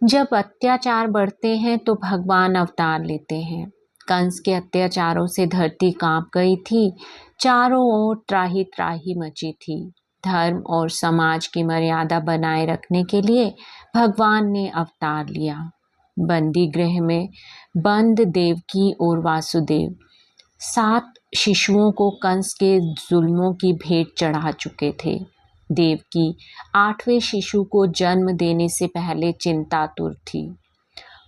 जब अत्याचार बढ़ते हैं तो भगवान अवतार लेते हैं। कंस के अत्याचारों से धरती कांप गई थी। चारों ओर त्राही त्राही मची थी। धर्म और समाज की मर्यादा बनाए रखने के लिए भगवान ने अवतार लिया। बंदी गृह में बंद देवकी और वासुदेव 7 शिशुओं को कंस के जुल्मों की भेंट चढ़ा चुके थे। देवकी 8वें शिशु को जन्म देने से पहले चिंतातुर थी।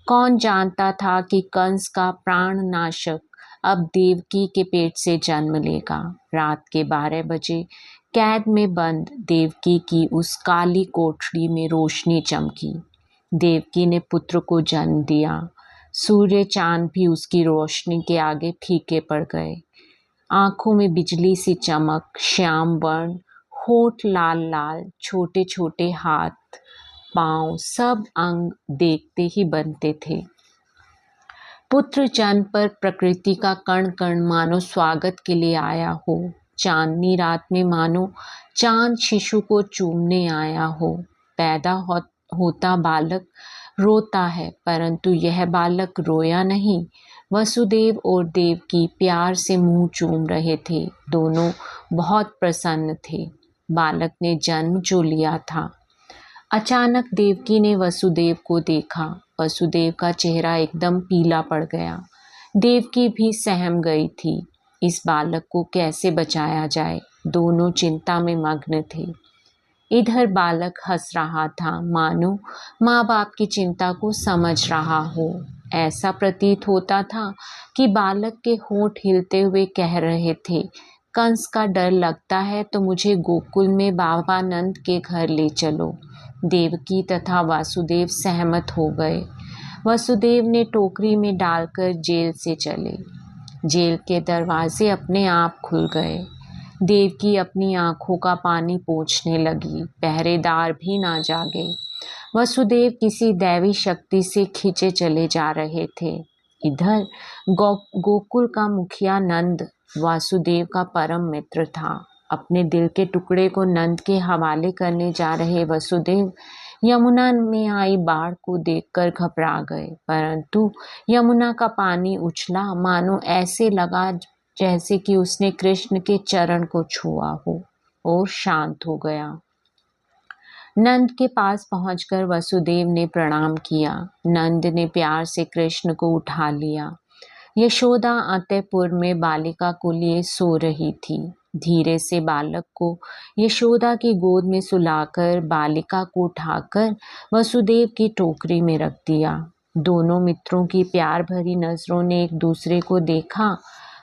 कौन जानता था कि कंस का प्राणनाशक अब देवकी के पेट से जन्म लेगा। रात के 12 बजे कैद में बंद देवकी की उस काली कोठरी में रोशनी चमकी। देवकी ने पुत्र को जन्म दिया। सूर्य चांद भी उसकी रोशनी के आगे फीके पड़ गए। आंखों में बिजली सी चमक, श्याम वर्ण, होठ लाल लाल, छोटे छोटे हाथ पांव, सब अंग देखते ही बनते थे। पुत्र जन्म पर प्रकृति का कण कण मानो स्वागत के लिए आया हो। चांदनी रात में मानो चांद शिशु को चूमने आया हो। पैदा होता बालक रोता है, परंतु यह बालक रोया नहीं। वसुदेव और देवकी प्यार से मुंह चूम रहे थे। दोनों बहुत प्रसन्न थे। बालक ने जन्म जो लिया था। अचानक देवकी ने वसुदेव को देखा। वसुदेव का चेहरा एकदम पीला पड़ गया। देवकी भी सहम गई थी। इस बालक को कैसे बचाया जाए, दोनों चिंता में मग्न थे। इधर बालक हंस रहा था, मानो माँ बाप की चिंता को समझ रहा हो। ऐसा प्रतीत होता था कि बालक के होंठ हिलते हुए कह रहे थे, कंस का डर लगता है तो मुझे गोकुल में बाबा नंद के घर ले चलो। देवकी तथा वासुदेव सहमत हो गए। वसुदेव ने टोकरी में डालकर जेल से चले। जेल के दरवाजे अपने आप खुल गए। देवकी अपनी आंखों का पानी पोंछने लगी। पहरेदार भी ना जागे। वसुदेव किसी दैवी शक्ति से खींचे चले जा रहे थे। इधर गोकुल का मुखिया नंद वासुदेव का परम मित्र था। अपने दिल के टुकड़े को नंद के हवाले करने जा रहे वसुदेव यमुना में आई बाढ़ को देखकर घबरा गए, परंतु यमुना का पानी उछला, मानो ऐसे लगा जैसे कि उसने कृष्ण के चरण को छुआ हो, और शांत हो गया। नंद के पास पहुंचकर वसुदेव ने प्रणाम किया। नंद ने प्यार से कृष्ण को उठा लिया। यशोदा अंतःपुर में बालिका को लिए सो रही थी। धीरे से बालक को यशोदा की गोद में सुलाकर बालिका को उठाकर वसुदेव की टोकरी में रख दिया। दोनों मित्रों की प्यार भरी नजरों ने एक दूसरे को देखा।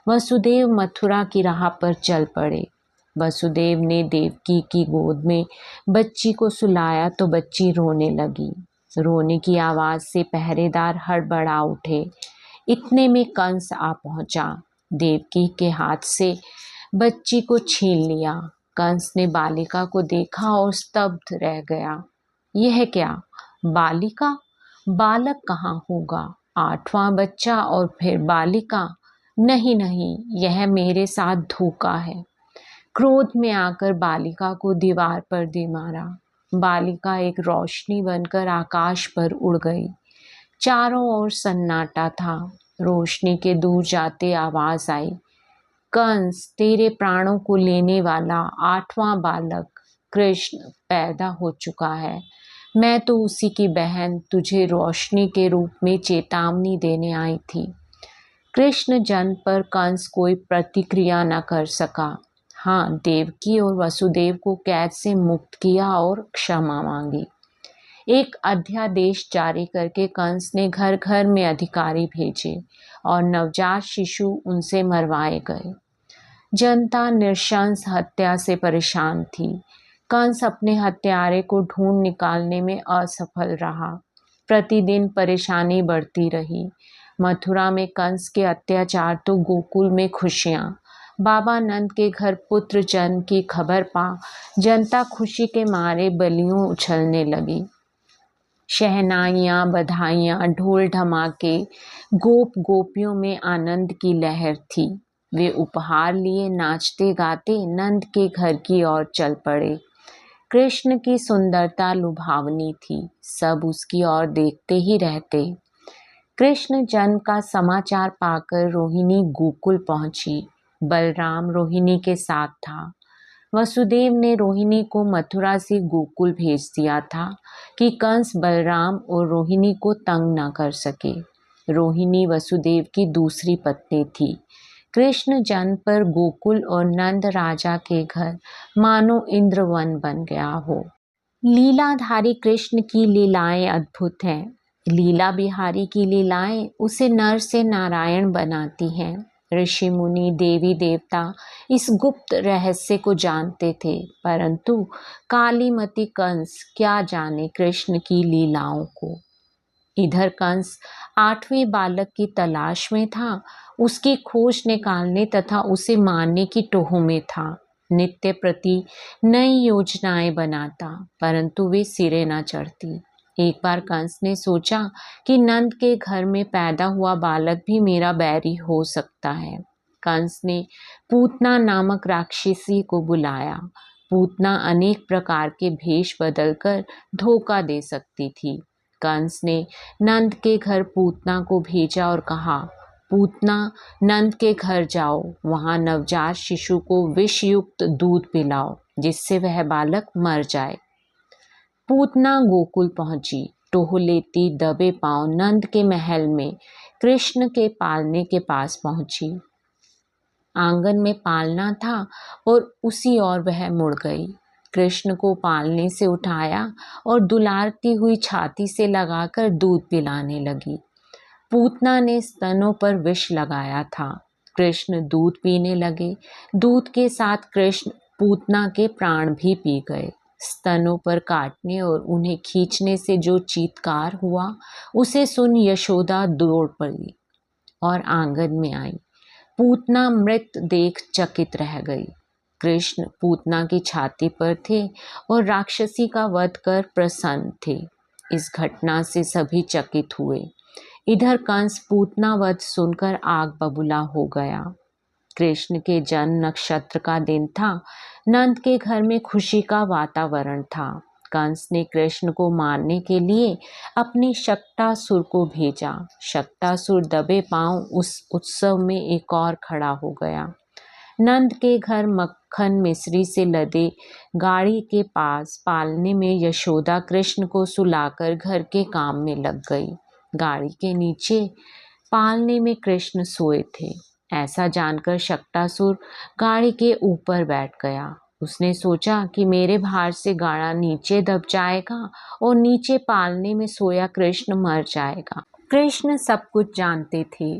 वसुदेव मथुरा की राह पर चल पड़े। वसुदेव ने देवकी की गोद में बच्ची को सुलाया तो बच्ची रोने लगी। रोने की आवाज से पहरेदार हड़बड़ा उठे। इतने में कंस आ पहुंचा। देवकी के हाथ से बच्ची को छीन लिया। कंस ने बालिका को देखा और स्तब्ध रह गया। यह क्या? बालिका? बालक कहाँ होगा? 8वां बच्चा और फिर बालिका? नहीं नहीं, यह मेरे साथ धोखा है। क्रोध में आकर बालिका को दीवार पर दे मारा। बालिका एक रोशनी बनकर आकाश पर उड़ गई। चारों ओर सन्नाटा था। रोशनी के दूर जाते आवाज आई, कंस, तेरे प्राणों को लेने वाला 8वां बालक कृष्ण पैदा हो चुका है। मैं तो उसी की बहन तुझे रोशनी के रूप में चेतावनी देने आई थी। कृष्ण जन्म पर कंस कोई प्रतिक्रिया न कर सका। हाँ, देवकी और वसुदेव को कैद से मुक्त किया और क्षमा मांगी। एक अध्यादेश जारी करके कंस ने घर घर में अधिकारी भेजे और नवजात शिशु उनसे मरवाए गए। जनता नृशंस हत्या से परेशान थी। कंस अपने हत्यारे को ढूंढ निकालने में असफल रहा। प्रतिदिन परेशानी बढ़ती रही। मथुरा में कंस के अत्याचार तो गोकुल में खुशियां। बाबा नंद के घर पुत्र जन्म की खबर पा जनता खुशी के मारे बलियों उछलने लगी। शहनाइयाँ, बधाइयाँ, ढोल ढमाके, गोप गोपियों में आनंद की लहर थी। वे उपहार लिए नाचते गाते नंद के घर की ओर चल पड़े। कृष्ण की सुंदरता लुभावनी थी, सब उसकी ओर देखते ही रहते। कृष्ण जन्म का समाचार पाकर रोहिणी गोकुल पहुंची। बलराम रोहिणी के साथ था। वसुदेव ने रोहिणी को मथुरा से गोकुल भेज दिया था कि कंस बलराम और रोहिणी को तंग न कर सके। रोहिणी वसुदेव की दूसरी पत्नी थी। कृष्ण जन्म पर गोकुल और नंद राजा के घर मानो इंद्रवन बन गया हो। लीलाधारी कृष्ण की लीलाएं अद्भुत हैं। लीला बिहारी की लीलाएं उसे नर से नारायण बनाती हैं। ऋषि मुनि देवी देवता इस गुप्त रहस्य को जानते थे, परंतु कालीमती कंस क्या जाने कृष्ण की लीलाओं को। इधर कंस 8वें बालक की तलाश में था, उसकी खोज निकालने तथा उसे मारने की टोह में था। नित्य प्रति नई योजनाएं बनाता, परंतु वे सिरे न चढ़ती। एक बार कंस ने सोचा कि नंद के घर में पैदा हुआ बालक भी मेरा बैरी हो सकता है। कंस ने पूतना नामक राक्षसी को बुलाया। पूतना अनेक प्रकार के भेष बदलकर धोखा दे सकती थी। कंस ने नंद के घर पूतना को भेजा और कहा, पूतना, नंद के घर जाओ, वहां नवजात शिशु को विषयुक्त दूध पिलाओ, जिससे वह बालक मर जाए। पूतना गोकुल पहुंची। टोह लेती दबे पांव नंद के महल में कृष्ण के पालने के पास पहुंची। आंगन में पालना था और उसी ओर वह मुड़ गई। कृष्ण को पालने से उठाया और दुलारती हुई छाती से लगाकर दूध पिलाने लगी। पूतना ने स्तनों पर विष लगाया था। कृष्ण दूध पीने लगे। दूध के साथ कृष्ण पूतना के प्राण भी पी गए। स्तनों पर काटने और उन्हें खींचने से जो चीत्कार हुआ, उसे सुन यशोदा दौड़ पड़ी और आंगन में आई। पूतना मृत देख चकित रह गई। कृष्ण पूतना की छाती पर थे और राक्षसी का वध कर प्रसन्न थे। इस घटना से सभी चकित हुए। इधर कंस पूतना वध सुनकर आग बबूला हो गया। कृष्ण के जन्म नक्षत्र का दिन था। नंद के घर में खुशी का वातावरण था। कंस ने कृष्ण को मारने के लिए अपने शक्टासुर को भेजा। शक्टासुर दबे पांव उस उत्सव में एक और खड़ा हो गया। नंद के घर मक्खन मिश्री से लदे गाड़ी के पास पालने में यशोदा कृष्ण को सुलाकर घर के काम में लग गई। गाड़ी के नीचे पालने में कृष्ण सोए थे। ऐसा जानकर शक्टासुर गाड़ी के ऊपर बैठ गया। उसने सोचा कि मेरे भार से गाड़ा नीचे दब जाएगा और नीचे पालने में सोया कृष्ण मर जाएगा। कृष्ण सब कुछ जानते थे।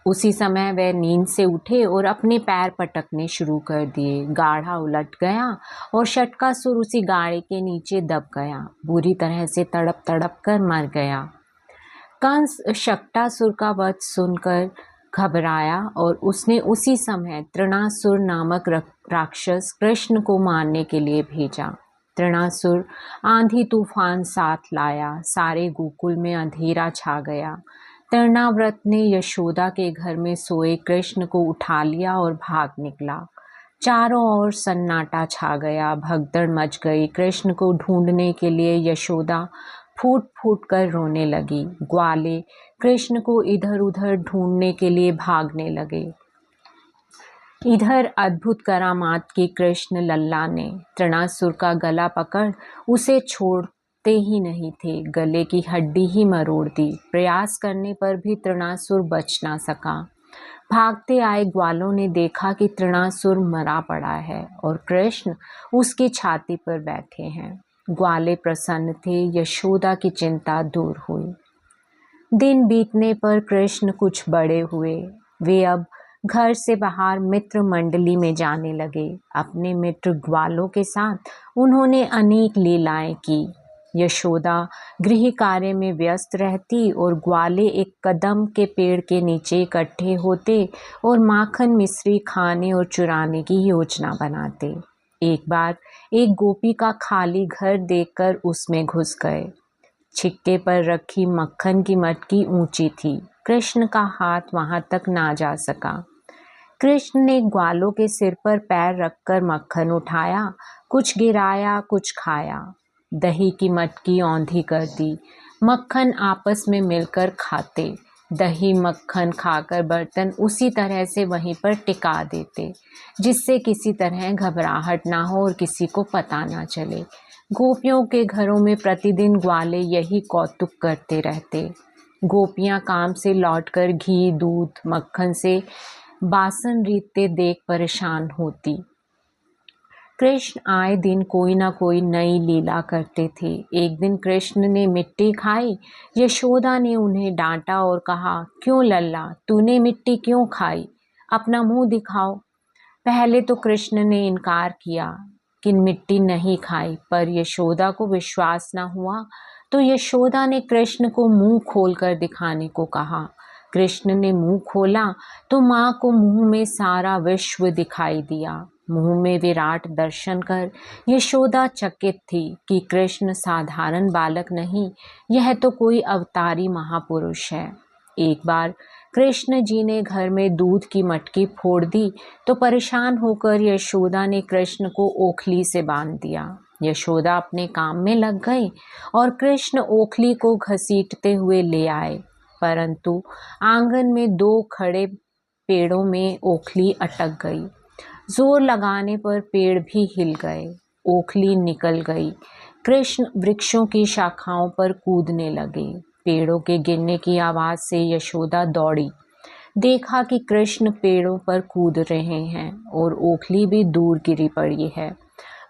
उसी समय वह नींद से उठे और अपने पैर पटकने शुरू कर दिए। गाढ़ा उलट गया और शटकासुर उसी गाड़ी के नीचे दब गया। बुरी तरह से तड़प तड़प कर मर गया। कंस शक्टासुर का वध सुनकर घबराया और उसने उसी समय तृणासुर नामक राक्षस कृष्ण को मारने के लिए भेजा। तृणासुर आंधी तूफान साथ लाया। सारे गोकुल में अंधेरा छा गया। तृणाव्रत ने यशोदा के घर में सोए कृष्ण को उठा लिया और भाग निकला। चारों ओर सन्नाटा छा गया। भगदड़ मच गई। कृष्ण को ढूंढने के लिए यशोदा फूट फूट कर रोने लगी। ग्वाले कृष्ण को इधर उधर ढूंढने के लिए भागने लगे। इधर अद्भुत करामात की कृष्ण लल्ला ने तृणासुर का गला पकड़ उसे छोड़ते ही नहीं थे। गले की हड्डी ही मरोड़ दी। प्रयास करने पर भी तृणासुर बच ना सका। भागते आए ग्वालों ने देखा कि तृणासुर मरा पड़ा है और कृष्ण उसकी छाती पर बैठे हैं। ग्वाले प्रसन्न थे। यशोदा की चिंता दूर हुई। दिन बीतने पर कृष्ण कुछ बड़े हुए। वे अब घर से बाहर मित्र मंडली में जाने लगे। अपने मित्र ग्वालों के साथ उन्होंने अनेक लीलाएं की। यशोदा गृह कार्य में व्यस्त रहती और ग्वाले एक कदम के पेड़ के नीचे इकट्ठे होते और माखन मिश्री खाने और चुराने की योजना बनाते। एक बार एक गोपी का खाली घर देखकर उसमें घुस गए। छिक्के पर रखी मक्खन की मटकी ऊंची थी। कृष्ण का हाथ वहां तक ना जा सका। कृष्ण ने ग्वालों के सिर पर पैर रखकर मक्खन उठाया, कुछ गिराया कुछ खाया, दही की मटकी औंधी कर दी, मक्खन आपस में मिलकर खाते, दही मक्खन खाकर बर्तन उसी तरह से वहीं पर टिका देते, जिससे किसी तरह घबराहट ना हो और किसी को पता ना चले। गोपियों के घरों में प्रतिदिन ग्वाले यही कौतुक करते रहते। गोपियां काम से लौटकर घी, दूध, मक्खन से बासन रीतते देख परेशान होती। कृष्ण आए दिन कोई ना कोई नई लीला करते थे। एक दिन कृष्ण ने मिट्टी खाई। यशोदा ने उन्हें डांटा और कहा, क्यों लल्ला, तूने मिट्टी क्यों खाई? अपना मुंह दिखाओ। पहले तो कृष्ण ने इनकार किया कि मिट्टी नहीं खाई, पर यशोदा को विश्वास न हुआ तो यशोदा ने कृष्ण को मुंह खोलकर दिखाने को कहा। कृष्ण ने मुंह खोला तो माँ को मुंह में सारा विश्व दिखाई दिया। मुंह में विराट दर्शन कर यशोदा चकित थी कि कृष्ण साधारण बालक नहीं, यह तो कोई अवतारी महापुरुष है। एक बार कृष्ण जी ने घर में दूध की मटकी फोड़ दी तो परेशान होकर यशोदा ने कृष्ण को ओखली से बांध दिया। यशोदा अपने काम में लग गई और कृष्ण ओखली को घसीटते हुए ले आए, परंतु आंगन में 2 खड़े पेड़ों में ओखली अटक गई। जोर लगाने पर पेड़ भी हिल गए, ओखली निकल गई। कृष्ण वृक्षों की शाखाओं पर कूदने लगे। पेड़ों के गिरने की आवाज से यशोदा दौड़ी, देखा कि कृष्ण पेड़ों पर कूद रहे हैं और ओखली भी दूर गिरी पड़ी है।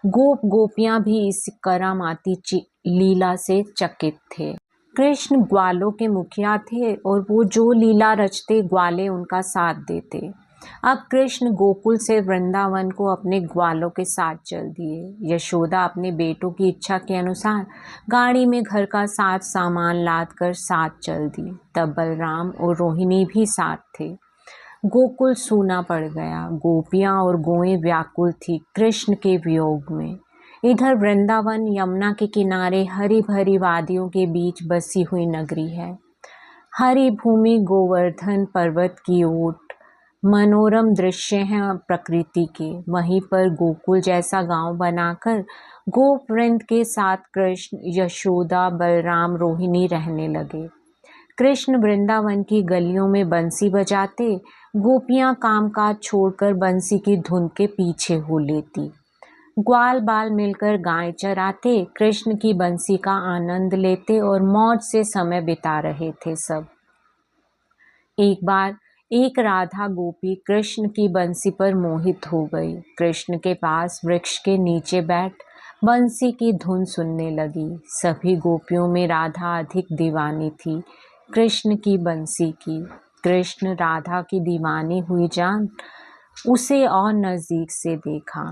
गोपियां भी इस करामाती लीला से चकित थे। कृष्ण ग्वालों के मुखिया थे और वो जो लीला रचते ग्वाले उनका साथ देते। अब कृष्ण गोकुल से वृंदावन को अपने ग्वालों के साथ चल दिए। यशोदा अपने बेटों की इच्छा के अनुसार गाड़ी में घर का साथ सामान लाद कर साथ चल दी। तब बलराम और रोहिणी भी साथ थे। गोकुल सूना पड़ गया। गोपियां और गोएं व्याकुल थी कृष्ण के वियोग में। इधर वृंदावन यमुना के किनारे हरी भरी वादियों के बीच बसी हुई नगरी है। हरी भूमि, गोवर्धन पर्वत की ओट, मनोरम दृश्य हैं प्रकृति के। वहीं पर गोकुल जैसा गांव बनाकर गोपवृंद के साथ कृष्ण, यशोदा, बलराम, रोहिणी रहने लगे। कृष्ण वृंदावन की गलियों में बंसी बजाते, गोपियां कामकाज छोड़कर बंसी की धुन के पीछे हो लेती। ग्वाल बाल मिलकर गाय चराते, कृष्ण की बंसी का आनंद लेते और मौज से समय बिता रहे थे सब। एक बार एक राधा गोपी कृष्ण की बंसी पर मोहित हो गई। कृष्ण के पास वृक्ष के नीचे बैठ बंसी की धुन सुनने लगी। सभी गोपियों में राधा अधिक दीवानी थी कृष्ण की बंसी की। कृष्ण राधा की दीवानी हुई जान उसे और नजदीक से देखा।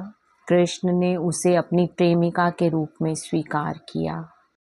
कृष्ण ने उसे अपनी प्रेमिका के रूप में स्वीकार किया।